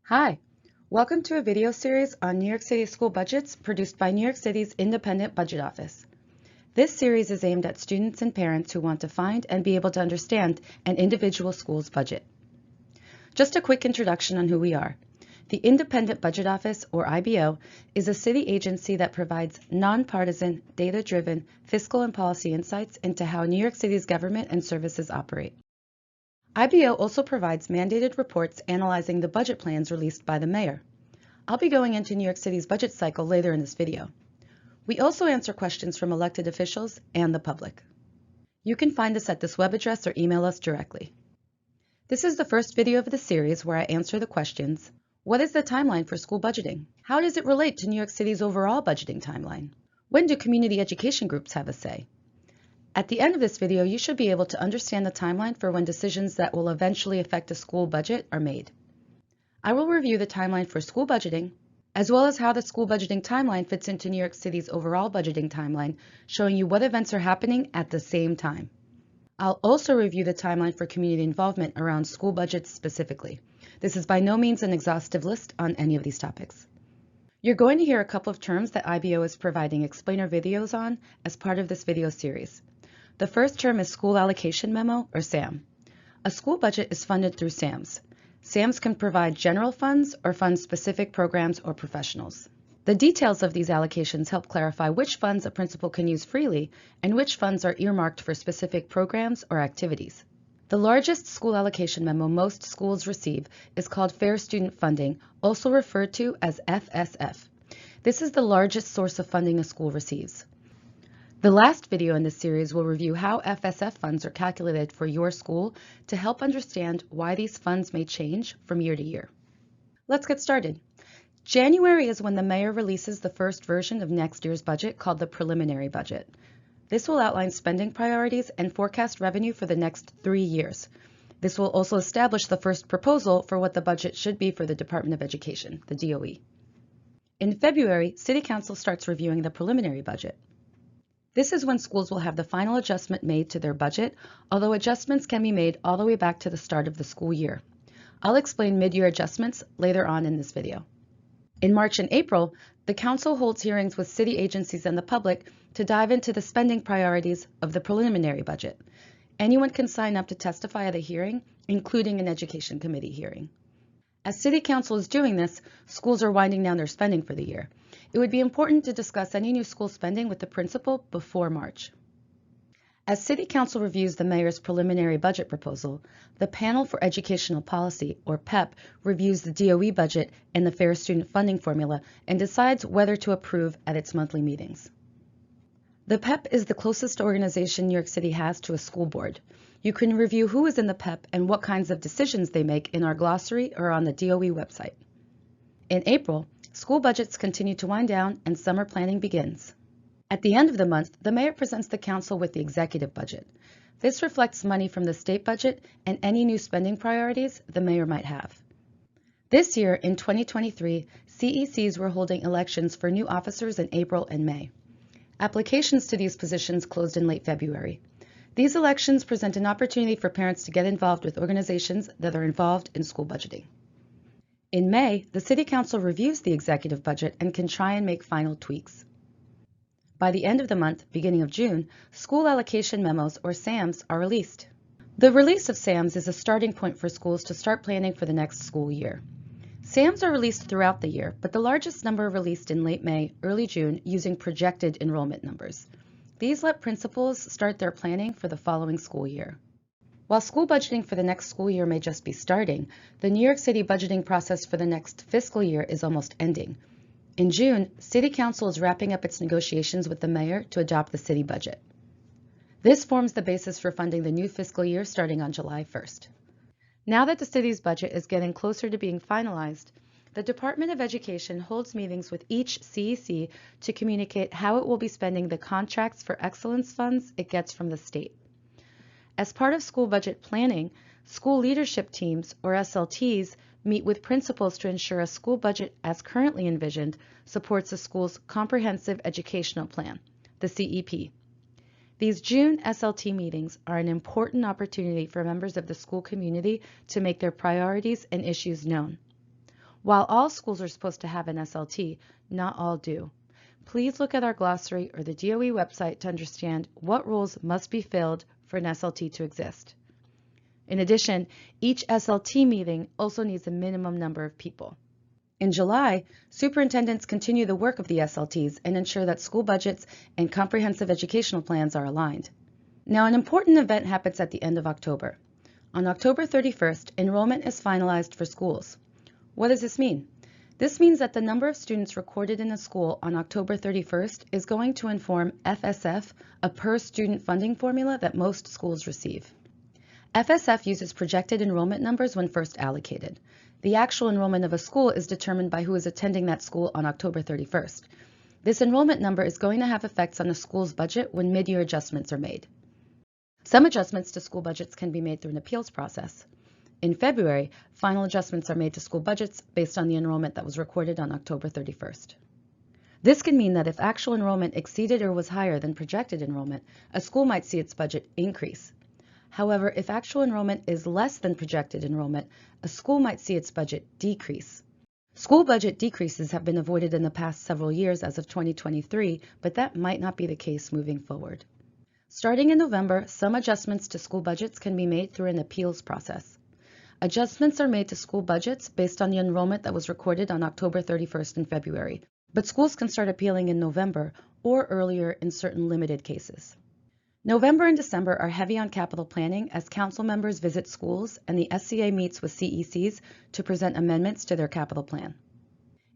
Hi, welcome to a video series on New York City school budgets produced by New York City's Independent Budget Office. This series is aimed at students and parents who want to find and be able to understand an individual school's budget. Just a quick introduction on who we are. The Independent Budget Office, or IBO, is a city agency that provides nonpartisan, data-driven fiscal and policy insights into how New York City's government and services operate. IBO also provides mandated reports analyzing the budget plans released by the mayor. I'll be going into New York City's budget cycle later in this video. We also answer questions from elected officials and the public. You can find us at this web address or email us directly. This is the first video of the series where I answer the questions: what is the timeline for school budgeting? How does it relate to New York City's overall budgeting timeline? When do community education groups have a say? At the end of this video, you should be able to understand the timeline for when decisions that will eventually affect a school budget are made. I will review the timeline for school budgeting, as well as how the school budgeting timeline fits into New York City's overall budgeting timeline, showing you what events are happening at the same time. I'll also review the timeline for community involvement around school budgets specifically. This is by no means an exhaustive list on any of these topics. You're going to hear a couple of terms that IBO is providing explainer videos on as part of this video series. The first term is School Allocation Memo, or SAM. A school budget is funded through SAMs. SAMs can provide general funds or fund specific programs or professionals. The details of these allocations help clarify which funds a principal can use freely and which funds are earmarked for specific programs or activities. The largest school allocation memo most schools receive is called Fair Student Funding, also referred to as FSF. This is the largest source of funding a school receives. The last video in this series will review how FSF funds are calculated for your school to help understand why these funds may change from year to year. Let's get started. January is when the mayor releases the first version of next year's budget, called the preliminary budget. This will outline spending priorities and forecast revenue for the next 3 years. This will also establish the first proposal for what the budget should be for the Department of Education, the DOE. In February, City Council starts reviewing the preliminary budget. This is when schools will have the final adjustment made to their budget, although adjustments can be made all the way back to the start of the school year. I'll explain mid-year adjustments later on in this video. In March and April, the Council holds hearings with city agencies and the public to dive into the spending priorities of the preliminary budget. Anyone can sign up to testify at a hearing, including an Education Committee hearing. As City Council is doing this, schools are winding down their spending for the year. It would be important to discuss any new school spending with the principal before March. As City Council reviews the mayor's preliminary budget proposal, the Panel for Educational Policy, or PEP, reviews the DOE budget and the Fair Student Funding formula and decides whether to approve at its monthly meetings. The PEP is the closest organization New York City has to a school board. You can review who is in the PEP and what kinds of decisions they make in our glossary or on the DOE website. In April, school budgets continue to wind down and summer planning begins. At the end of the month, the mayor presents the council with the executive budget. This reflects money from the state budget and any new spending priorities the mayor might have. This year, in 2023, CECs were holding elections for new officers in April and May. Applications to these positions closed in late February. These elections present an opportunity for parents to get involved with organizations that are involved in school budgeting. In May, the City Council reviews the executive budget and can try and make final tweaks. By the end of the month, beginning of June, school allocation memos, or SAMs, are released. The release of SAMs is a starting point for schools to start planning for the next school year. SAMs are released throughout the year, but the largest number are released in late May, early June, using projected enrollment numbers. These let principals start their planning for the following school year. While school budgeting for the next school year may just be starting, the New York City budgeting process for the next fiscal year is almost ending. In June, City Council is wrapping up its negotiations with the mayor to adopt the city budget. This forms the basis for funding the new fiscal year starting on July 1st. Now that the city's budget is getting closer to being finalized, the Department of Education holds meetings with each CEC to communicate how it will be spending the Contracts for Excellence funds it gets from the state. As part of school budget planning, school leadership teams, or SLTs, meet with principals to ensure a school budget as currently envisioned supports a school's comprehensive educational plan, the CEP. These June SLT meetings are an important opportunity for members of the school community to make their priorities and issues known. While all schools are supposed to have an SLT, not all do. Please look at our glossary or the DOE website to understand what rules must be filled for an SLT to exist. In addition, each SLT meeting also needs a minimum number of people. In July, superintendents continue the work of the SLTs and ensure that school budgets and comprehensive educational plans are aligned. Now, an important event happens at the end of October. On October 31st, enrollment is finalized for schools. What does this mean? This means that the number of students recorded in a school on October 31st is going to inform FSF, a per-student funding formula that most schools receive. FSF uses projected enrollment numbers when first allocated. The actual enrollment of a school is determined by who is attending that school on October 31st. This enrollment number is going to have effects on the school's budget when mid-year adjustments are made. Some adjustments to school budgets can be made through an appeals process. In February, final adjustments are made to school budgets based on the enrollment that was recorded on October 31st. This can mean that if actual enrollment exceeded or was higher than projected enrollment, a school might see its budget increase. However, if actual enrollment is less than projected enrollment, a school might see its budget decrease. School budget decreases have been avoided in the past several years as of 2023, but that might not be the case moving forward. Starting in November, some adjustments to school budgets can be made through an appeals process. Adjustments are made to school budgets based on the enrollment that was recorded on October 31st and February, but schools can start appealing in November or earlier in certain limited cases. November and December are heavy on capital planning as council members visit schools and the SCA meets with CECs to present amendments to their capital plan.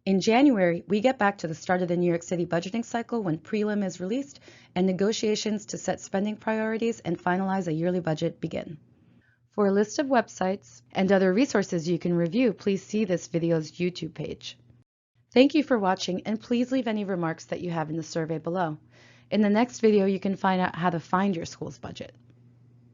In January, we get back to the start of the New York City budgeting cycle when prelim is released and negotiations to set spending priorities and finalize a yearly budget begin. For a list of websites and other resources you can review, please see this video's YouTube page. Thank you for watching, and please leave any remarks that you have in the survey below. In the next video, you can find out how to find your school's budget.